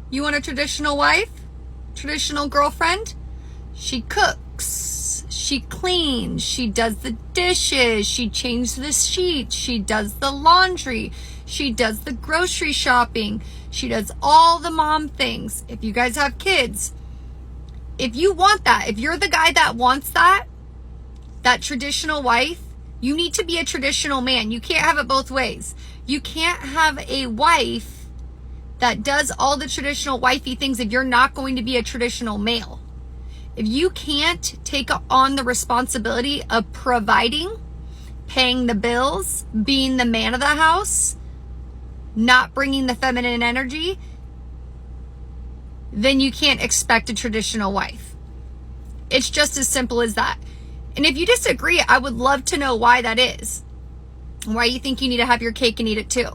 You want a traditional wife? Traditional girlfriend? She cooks, she cleans, she does the dishes, she changes the sheets, she does the laundry, she does the grocery shopping, she does all the mom things. If you guys have kids, if you want that, if you're the guy that wants that traditional wife, you need to be a traditional man. You can't have it both ways. You can't have a wife that does all the traditional wifey things if you're not going to be a traditional male. If you can't take on the responsibility of providing, paying the bills, being the man of the house, not bringing the feminine energy, then you can't expect a traditional wife. It's just as simple as that. And if you disagree, I would love to know why that is. Why you think you need to have your cake and eat it too.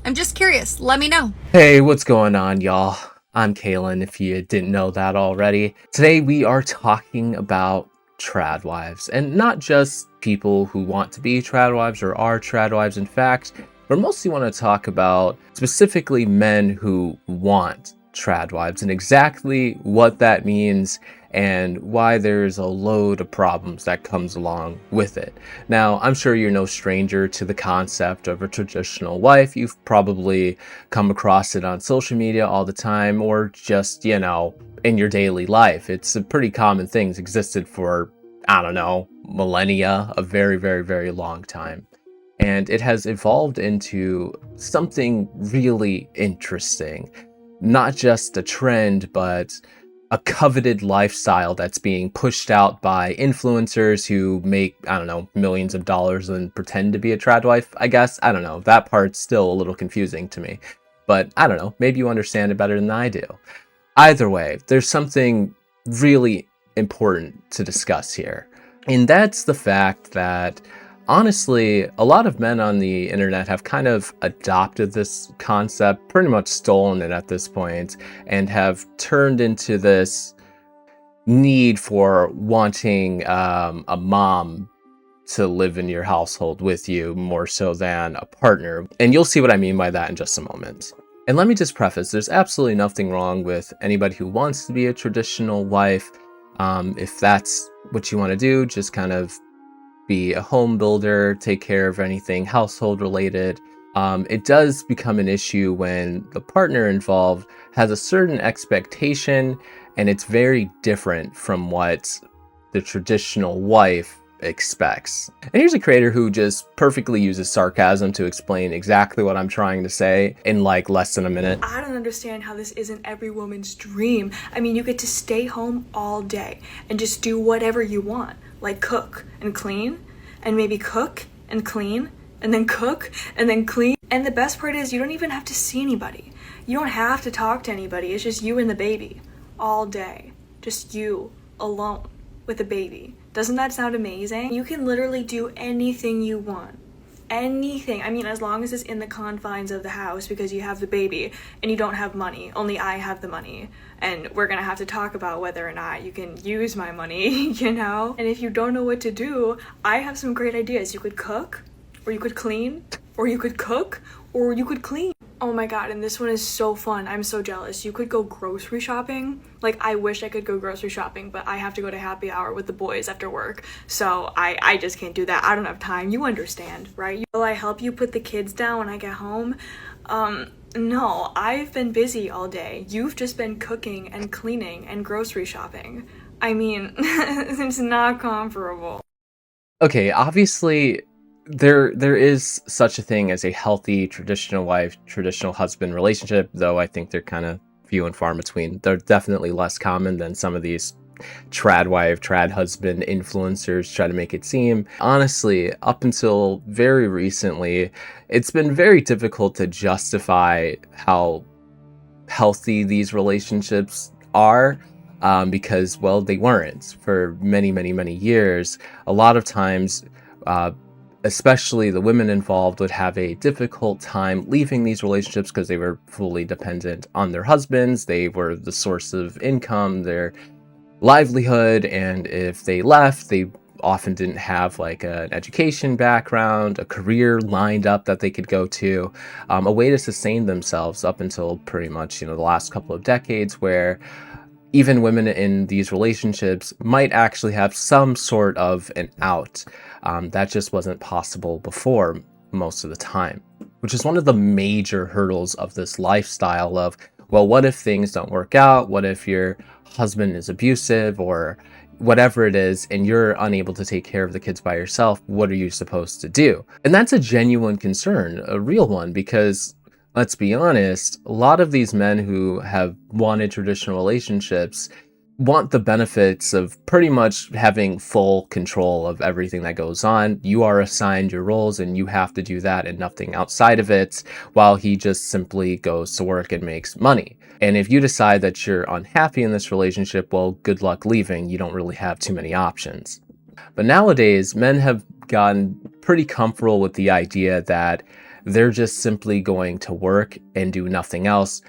I'm just curious. Let me know. Hey, what's going on, y'all? I'm Kalen, if you didn't know that already. Today we are talking about trad wives, and not just people who want to be trad wives or are trad wives. In fact, we mostly want to talk about specifically men who want trad wives and exactly what that means and why there's a load of problems that comes along with it. Now, I'm sure you're no stranger to the concept of a traditional wife. You've probably come across it on social media all the time, or just, in your daily life. It's a pretty common thing. It's existed for, millennia, a very, very, very long time. And it has evolved into something really interesting. Not just a trend, but a coveted lifestyle that's being pushed out by influencers who make, millions of dollars and pretend to be a trad wife, I guess. I don't know. That part's still a little confusing to me. But I don't know. Maybe you understand it better than I do. Either way, there's something really important to discuss here. And that's the fact that, honestly, a lot of men on the internet have kind of adopted this concept, pretty much stolen it at this point, and have turned into this need for wanting a mom to live in your household with you more so than a partner. And you'll see what I mean by that in just a moment. And let me just preface, there's absolutely nothing wrong with anybody who wants to be a traditional wife. If that's what you want to do, just kind of be a home builder, take care of anything household related. It does become an issue when the partner involved has a certain expectation and it's very different from what the traditional wife expects. And here's a creator who just perfectly uses sarcasm to explain exactly what I'm trying to say in like less than a minute. I don't understand how this isn't every woman's dream. I mean, you get to stay home all day and just do whatever you want, like cook and clean, and maybe cook and clean, and then cook and then clean. And the best part is you don't even have to see anybody. You don't have to talk to anybody. It's just you and the baby all day. Just you alone with a baby. Doesn't that sound amazing? You can literally do anything you want. Anything. I mean, as long as it's in the confines of the house, because you have the baby and you don't have money. Only I have the money. And we're gonna have to talk about whether or not you can use my money, And if you don't know what to do, I have some great ideas. You could cook, or you could clean, or you could cook, or you could clean. Oh my god, and this one is so fun. I'm so jealous. You could go grocery shopping. Like, I wish I could go grocery shopping, but I have to go to happy hour with the boys after work. So I just can't do that. I don't have time. You understand, right? Will I help you put the kids down when I get home? No, I've been busy all day. You've just been cooking and cleaning and grocery shopping. I mean, it's not comparable. Okay, obviously there is such a thing as a healthy traditional wife, traditional husband relationship, though I think they're kind of few and far between. They're definitely less common than some of these trad wife, trad husband influencers try to make it seem. Honestly, up until very recently, it's been very difficult to justify how healthy these relationships are. Because, well, they weren't for many, many, many years. A lot of times, especially the women involved would have a difficult time leaving these relationships because they were fully dependent on their husbands. They were the source of income, their livelihood, and if they left, they often didn't have like an education background, a career lined up that they could go to, a way to sustain themselves up until pretty much, the last couple of decades, where even women in these relationships might actually have some sort of an out. That just wasn't possible before most of the time, which is one of the major hurdles of this lifestyle of, well, what if things don't work out? What if your husband is abusive or whatever it is, and you're unable to take care of the kids by yourself? What are you supposed to do? And that's a genuine concern, a real one, because let's be honest, a lot of these men who have wanted traditional relationships want the benefits of pretty much having full control of everything that goes on. You are assigned your roles and you have to do that and nothing outside of it, while he just simply goes to work and makes money. And if you decide that you're unhappy in this relationship, well, good luck leaving. You don't really have too many options. But nowadays, men have gotten pretty comfortable with the idea that they're just simply going to work and do nothing else.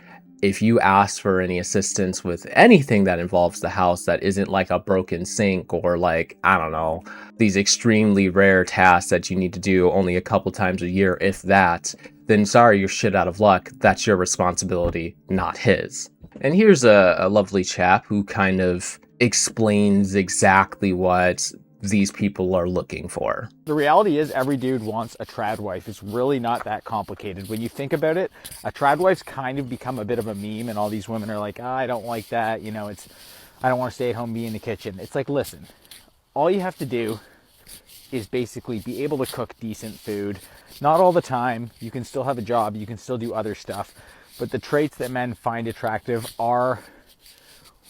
If you ask for any assistance with anything that involves the house that isn't like a broken sink or like, I don't know, these extremely rare tasks that you need to do only a couple times a year, if that, then sorry, you're shit out of luck. That's your responsibility, not his. And here's a lovely chap who kind of explains exactly what these people are looking for. The reality is every dude wants a trad wife. It's really not that complicated. When you think about it, a trad wife's kind of become a bit of a meme, and all these women are like, I don't like that. I don't want to stay at home, be in the kitchen. It's like, listen, all you have to do is basically be able to cook decent food. Not all the time. You can still have a job. You can still do other stuff. But the traits that men find attractive are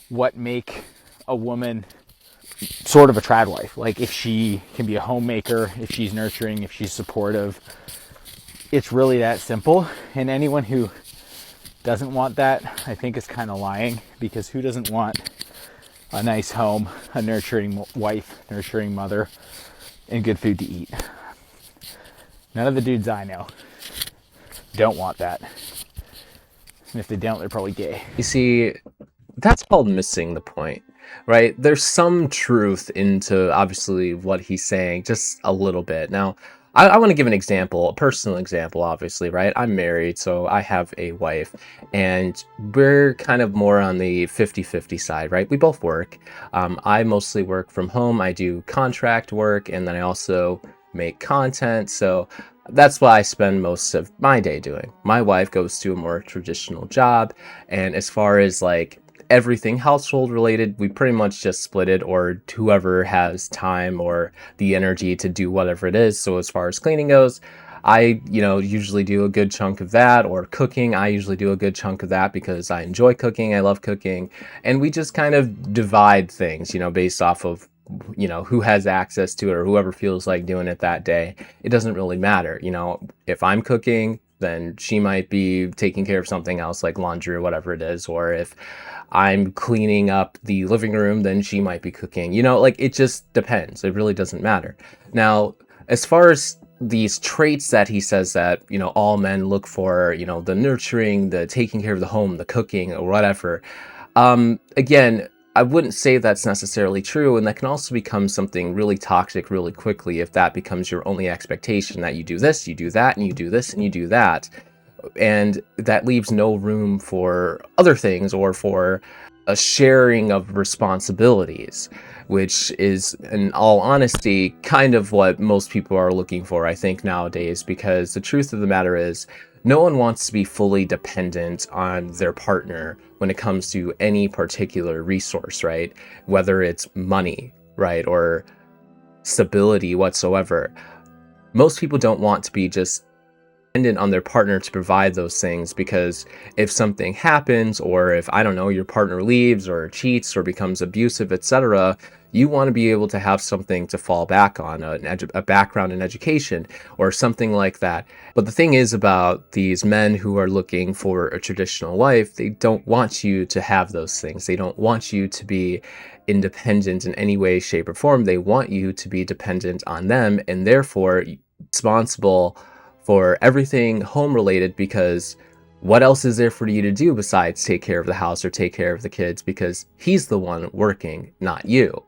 what make a woman sort of a trad wife. Like if she can be a homemaker, if she's nurturing, if she's supportive, it's really that simple. And anyone who doesn't want that, I think, is kind of lying, because who doesn't want a nice home, a nurturing wife, nurturing mother, and good food to eat? None of the dudes I know don't want that. And if they don't, they're probably gay. You see, that's called missing the point, right? There's some truth into obviously what he's saying, just a little bit. Now, I want to give an example, a personal example, obviously, right? I'm married, so I have a wife, and we're kind of more on the 50-50 side, right? We both work. I mostly work from home. I do contract work, and then I also make content. So that's what I spend most of my day doing. My wife goes to a more traditional job, and as far as like everything household related, we pretty much just split it, or whoever has time or the energy to do whatever it is. So as far as cleaning goes, I, usually do a good chunk of that, or cooking, I usually do a good chunk of that because I enjoy cooking, I love cooking, and we just kind of divide things, based off of, who has access to it or whoever feels like doing it that day. It doesn't really matter. If I'm cooking, then she might be taking care of something else like laundry or whatever it is, or if I'm cleaning up the living room, then she might be cooking. It just depends. It really doesn't matter. Now, as far as these traits that he says that, all men look for, the nurturing, the taking care of the home, the cooking, or whatever. Again, I wouldn't say that's necessarily true, and that can also become something really toxic really quickly if that becomes your only expectation, that you do this, you do that, and you do this, and you do that. And that leaves no room for other things or for a sharing of responsibilities, which is, in all honesty, kind of what most people are looking for, I think, nowadays, because the truth of the matter is no one wants to be fully dependent on their partner when it comes to any particular resource, right? Whether it's money, right, or stability whatsoever. Most people don't want to be just dependent on their partner to provide those things, because if something happens, or if, I don't know, your partner leaves or cheats or becomes abusive, etc., you want to be able to have something to fall back on, a background in education or something like that. But the thing is about these men who are looking for a traditional wife, they don't want you to have those things. They don't want you to be independent in any way, shape, or form. They want you to be dependent on them, and therefore responsible for everything home related, because what else is there for you to do besides take care of the house or take care of the kids, because he's the one working, not you.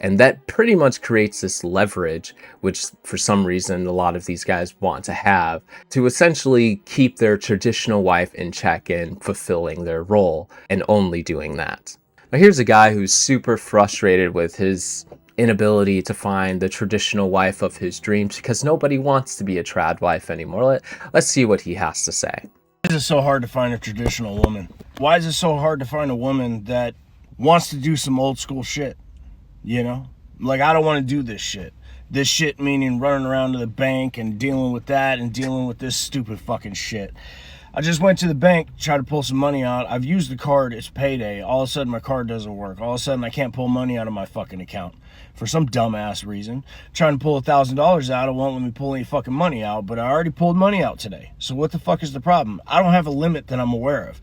And that pretty much creates this leverage, which for some reason a lot of these guys want to have, to essentially keep their traditional wife in check and fulfilling their role, and only doing that. Now here's a guy who's super frustrated with his inability to find the traditional wife of his dreams because nobody wants to be a trad wife anymore. Let's see what he has to say. Why is it so hard to find a traditional woman? Why is it so hard to find a woman that wants to do some old school shit? You know? Like, I don't want to do this shit. This shit meaning running around to the bank and dealing with that and dealing with this stupid fucking shit. I just went to the bank, tried to pull some money out. I've used the card, it's payday. All of a sudden my card doesn't work. All of a sudden I can't pull money out of my fucking account. For some dumbass reason. Trying to pull $1,000 out, it won't let me pull any fucking money out, but I already pulled money out today. So what the fuck is the problem? I don't have a limit that I'm aware of.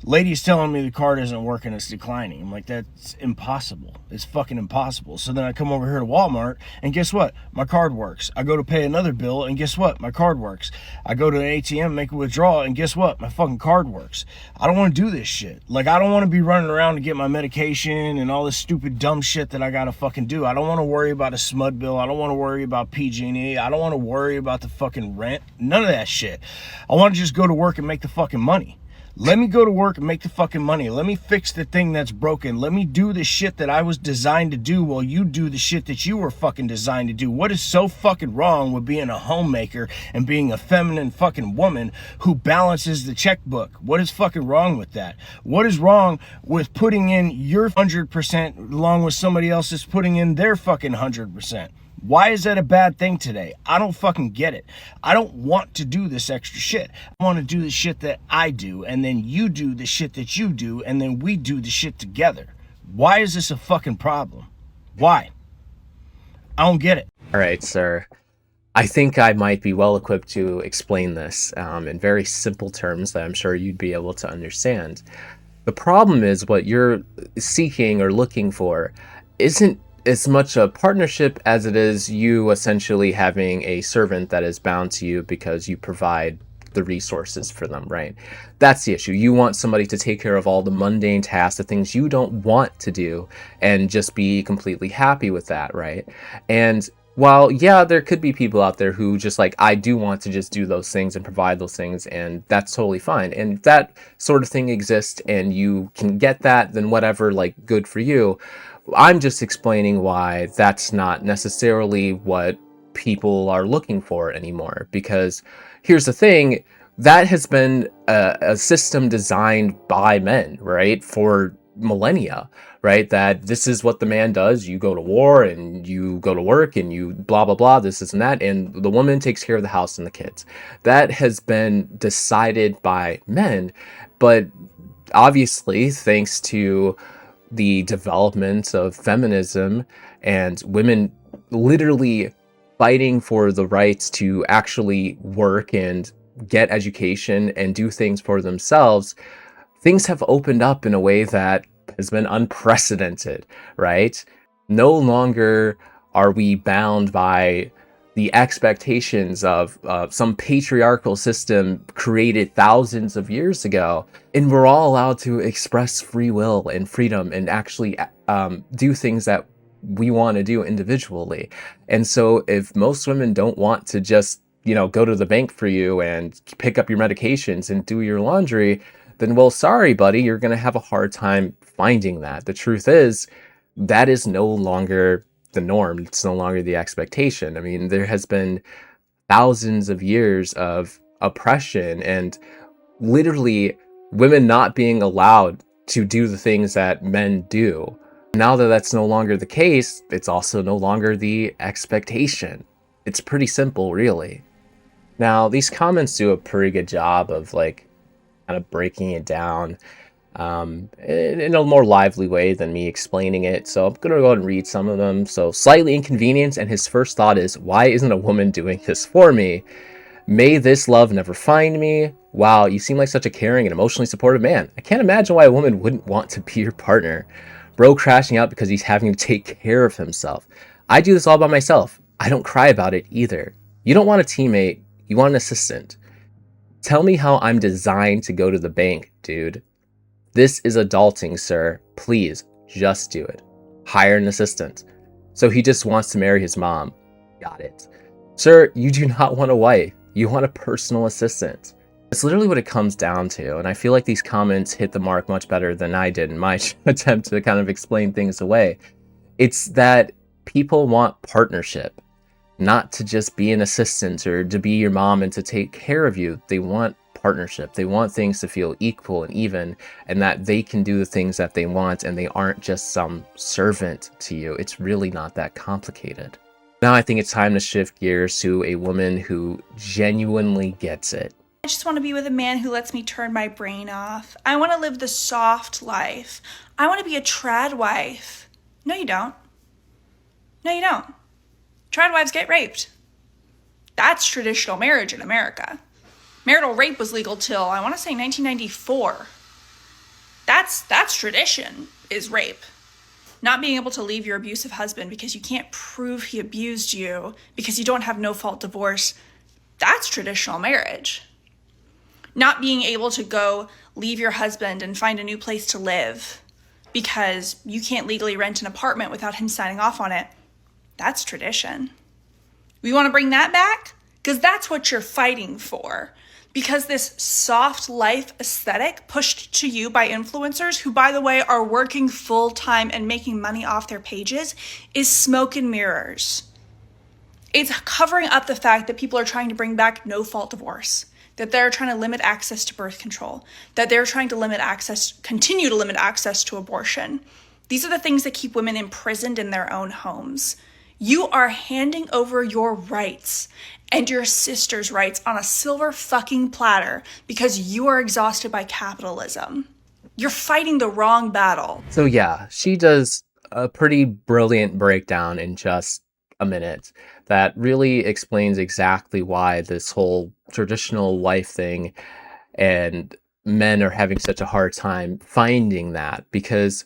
Lady's telling me the card isn't working, it's declining. I'm like, that's impossible. It's fucking impossible. So then I come over here to Walmart, and guess what? My card works. I go to pay another bill, and guess what? My card works. I go to an ATM, make a withdrawal, and guess what? My fucking card works. I don't want to do this shit. Like, I don't want to be running around to get my medication and all this stupid dumb shit that I gotta fucking do. I don't want to worry about a SMUD bill. I don't want to worry about PG&E. I don't want to worry about the fucking rent. None of that shit. I want to just go to work and make the fucking money. Let me go to work and make the fucking money. Let me fix the thing that's broken. Let me do the shit that I was designed to do while you do the shit that you were fucking designed to do. What is so fucking wrong with being a homemaker and being a feminine fucking woman who balances the checkbook? What is fucking wrong with that? What is wrong with putting in your 100% along with somebody else that's putting in their fucking 100%? Why is that a bad thing today? I don't fucking get it. I don't want to do this extra shit. I want to do the shit that I do, and then you do the shit that you do, and then we do the shit together. Why is this a fucking problem? Why? I don't get it. All right, sir. I think I might be well equipped to explain this in very simple terms that I'm sure you'd be able to understand. The problem is what you're seeking or looking for isn't as much a partnership as it is you essentially having a servant that is bound to you because you provide the resources for them, right? That's the issue. You want somebody to take care of all the mundane tasks, the things you don't want to do, and just be completely happy with that, right? And while, yeah, there could be people out there who just like, I do want to just do those things and provide those things, and that's totally fine. And if that sort of thing exists and you can get that, then whatever, like, good for you. I'm just explaining why that's not necessarily what people are looking for anymore. Because here's the thing, that has been a system designed by men, right? For millennia, right? That this is what the man does. You go to war and you go to work and you blah, blah, blah, this and that. And the woman takes care of the house and the kids. That has been decided by men. But obviously, thanks to the development of feminism and women literally fighting for the rights to actually work and get education and do things for themselves, things have opened up in a way that has been unprecedented, right? No longer are we bound by the expectations of some patriarchal system created thousands of years ago. And we're all allowed to express free will and freedom and actually do things that we want to do individually. And so if most women don't want to just, go to the bank for you and pick up your medications and do your laundry, then, well, sorry, buddy, you're going to have a hard time finding that. The truth is, that is no longer the norm. It's no longer the expectation. I mean, there has been thousands of years of oppression and literally women not being allowed to do the things that men do. Now that that's no longer the case, it's also no longer the expectation. It's pretty simple, really. Now, these comments do a pretty good job of kind of breaking it down in a more lively way than me explaining it. So I'm going to go ahead and read some of them. So, slightly inconvenienced, and his first thought is, why isn't a woman doing this for me? May this love never find me. Wow, you seem like such a caring and emotionally supportive man. I can't imagine why a woman wouldn't want to be your partner. Bro crashing out because he's having to take care of himself. I do this all by myself. I don't cry about it either. You don't want a teammate, you want an assistant. Tell me how I'm designed to go to the bank, dude. This is adulting, sir. Please, just do it. Hire an assistant. So he just wants to marry his mom. Got it. Sir, you do not want a wife. You want a personal assistant. It's literally what it comes down to, and I feel like these comments hit the mark much better than I did in my attempt to kind of explain things away. It's that people want partnership, not to just be an assistant or to be your mom and to take care of you. They want partnership. They want things to feel equal and even, and that they can do the things that they want and they aren't just some servant to you. It's really not that complicated. Now I think it's time to shift gears to a woman who genuinely gets it. I just want to be with a man who lets me turn my brain off. I want to live the soft life. I want to be a trad wife. No, you don't. No, you don't. Trad wives get raped. That's traditional marriage in America. Marital rape was legal till, I want to say, 1994. That's tradition, is rape. Not being able to leave your abusive husband because you can't prove he abused you because you don't have no-fault divorce, that's traditional marriage. Not being able to go leave your husband and find a new place to live because you can't legally rent an apartment without him signing off on it, that's tradition. We want to bring that back? Because that's what you're fighting for. Because this soft life aesthetic pushed to you by influencers who, by the way, are working full time and making money off their pages is smoke and mirrors. It's covering up the fact that people are trying to bring back no-fault divorce, that they're trying to limit access to birth control, that they're trying to continue to limit access to abortion. These are the things that keep women imprisoned in their own homes. You are handing over your rights and your sister's rights on a silver fucking platter because you are exhausted by capitalism. You're fighting the wrong battle. So yeah, she does a pretty brilliant breakdown in just a minute that really explains exactly why this whole traditional life thing and men are having such a hard time finding that, because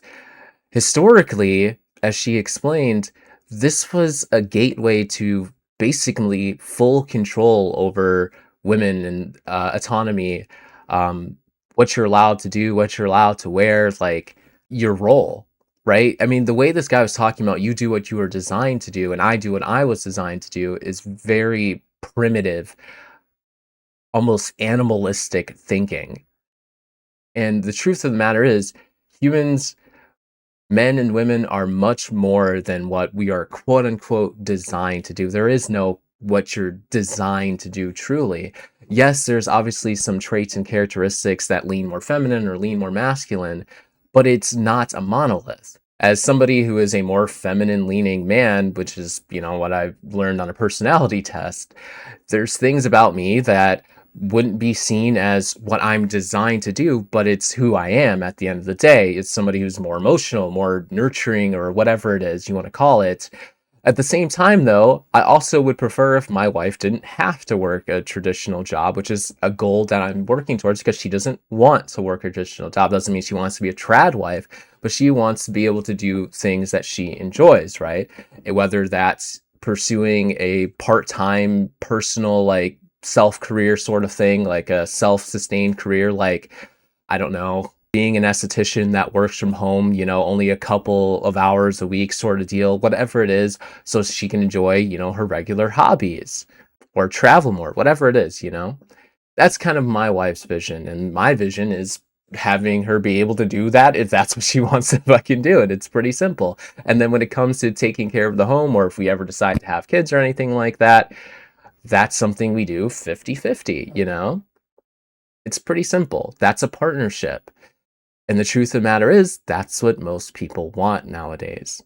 historically, as she explained, this was a gateway to basically full control over women and autonomy, what you're allowed to do, what you're allowed to wear, like your role, right? I mean, the way this guy was talking about you do what you were designed to do and I do what I was designed to do is very primitive, almost animalistic thinking. And the truth of the matter is, humans, men and women, are much more than what we are quote unquote designed to do. There is no what you're designed to do truly. Yes, there's obviously some traits and characteristics that lean more feminine or lean more masculine, but it's not a monolith. As somebody who is a more feminine leaning man, which is, what I've learned on a personality test, there's things about me that wouldn't be seen as what I'm designed to do, but it's who I am at the end of the day. It's somebody who's more emotional, more nurturing, or whatever it is you want to call it. At the same time, though, I also would prefer if my wife didn't have to work a traditional job, which is a goal that I'm working towards, because she doesn't want to work a traditional job. Doesn't mean she wants to be a trad wife, but she wants to be able to do things that she enjoys, right? Whether that's pursuing a part-time personal, like, self-career sort of thing, like a self-sustained career, like, I don't know, being an esthetician that works from home, only a couple of hours a week sort of deal, whatever it is, so she can enjoy, her regular hobbies or travel more, whatever it is, That's kind of my wife's vision. And my vision is having her be able to do that if that's what she wants to fucking do it. It's pretty simple. And then when it comes to taking care of the home, or if we ever decide to have kids or anything like that, that's something we do 50-50, It's pretty simple. That's a partnership. And the truth of the matter is, that's what most people want nowadays.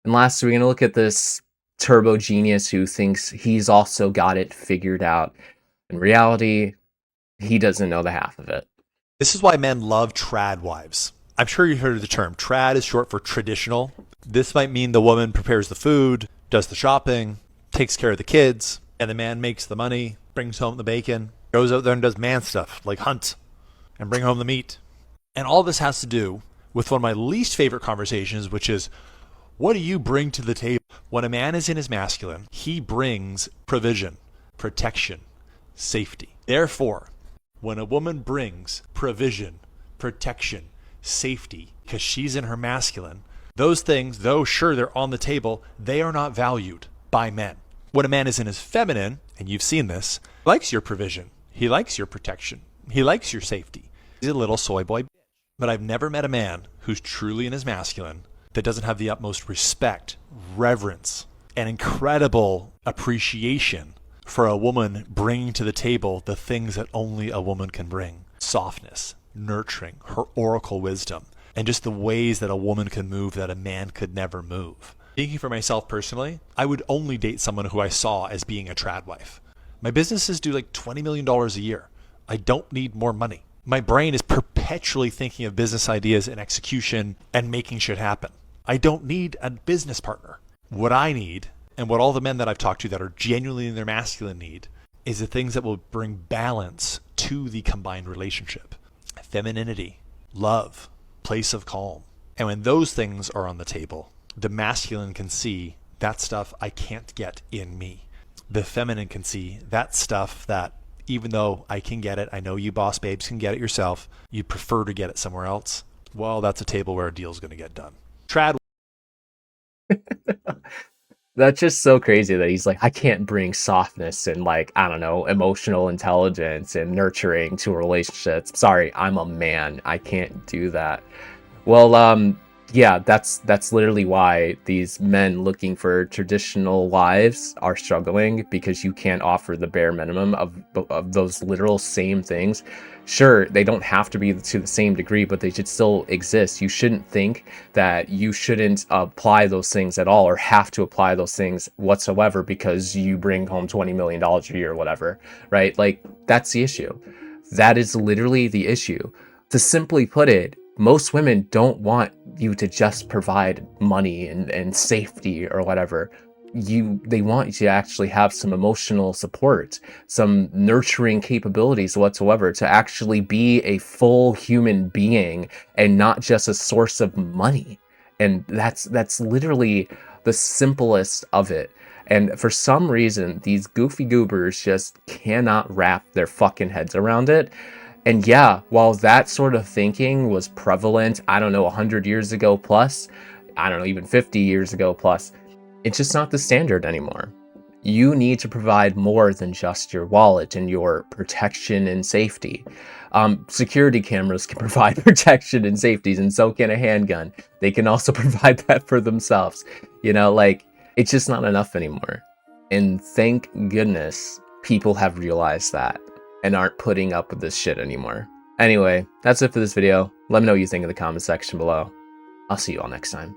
And lastly, we're going to look at this turbo genius who thinks he's also got it figured out. In reality, he doesn't know the half of it. This is why men love trad wives. I'm sure you heard of the term. Trad is short for traditional. This might mean the woman prepares the food, does the shopping, takes care of the kids, and the man makes the money, brings home the bacon, goes out there and does man stuff like hunt and bring home the meat. And all this has to do with one of my least favorite conversations, which is, what do you bring to the table? When a man is in his masculine, he brings provision, protection, safety. Therefore, when a woman brings provision, protection, safety, because she's in her masculine, Those things, though sure they're on the table, they are not valued by men. When a man is in his feminine, and you've seen this, he likes your provision. He likes your protection. He likes your safety. He's a little soy boy. But I've never met a man who's truly in his masculine that doesn't have the utmost respect, reverence, and incredible appreciation for a woman bringing to the table the things that only a woman can bring. Softness, nurturing, her oracle wisdom, and just the ways that a woman can move that a man could never move. Speaking for myself personally, I would only date someone who I saw as being a trad wife. My businesses do like $20 million a year. I don't need more money. My brain is perpetually thinking of business ideas and execution and making shit happen. I don't need a business partner. What I need, and what all the men that I've talked to that are genuinely in their masculine need, is the things that will bring balance to the combined relationship. Femininity, love, place of calm. And when those things are on the table, the masculine can see that stuff I can't get in me. The feminine can see that stuff that even though I can get it, I know you boss babes can get it yourself, you prefer to get it somewhere else. Well, that's a table where a deal's going to get done. Trad. That's just so crazy that he's like, I can't bring softness and like, I don't know, emotional intelligence and nurturing to relationships. Sorry, I'm a man. I can't do that. Well, yeah, that's literally why these men looking for traditional wives are struggling, because you can't offer the bare minimum of those literal same things. Sure, they don't have to be to the same degree, but they should still exist. You shouldn't think that you shouldn't apply those things at all or have to apply those things whatsoever because you bring home $20 million a year or whatever, right? Like, that's the issue. That is literally the issue. To simply put it, most women don't want you to just provide money and safety or whatever. They want you to actually have some emotional support, some nurturing capabilities whatsoever, to actually be a full human being and not just a source of money. And that's literally the simplest of it. And for some reason, these goofy goobers just cannot wrap their fucking heads around it. And yeah, while that sort of thinking was prevalent, I don't know, 100 years ago plus, I don't know, even 50 years ago plus, it's just not the standard anymore. You need to provide more than just your wallet and your protection and safety. Security cameras can provide protection and safeties, and so can a handgun. They can also provide that for themselves. You know, like, it's just not enough anymore. And thank goodness people have realized that and aren't putting up with this shit anymore. Anyway, that's it for this video. Let me know what you think in the comment section below. I'll see you all next time.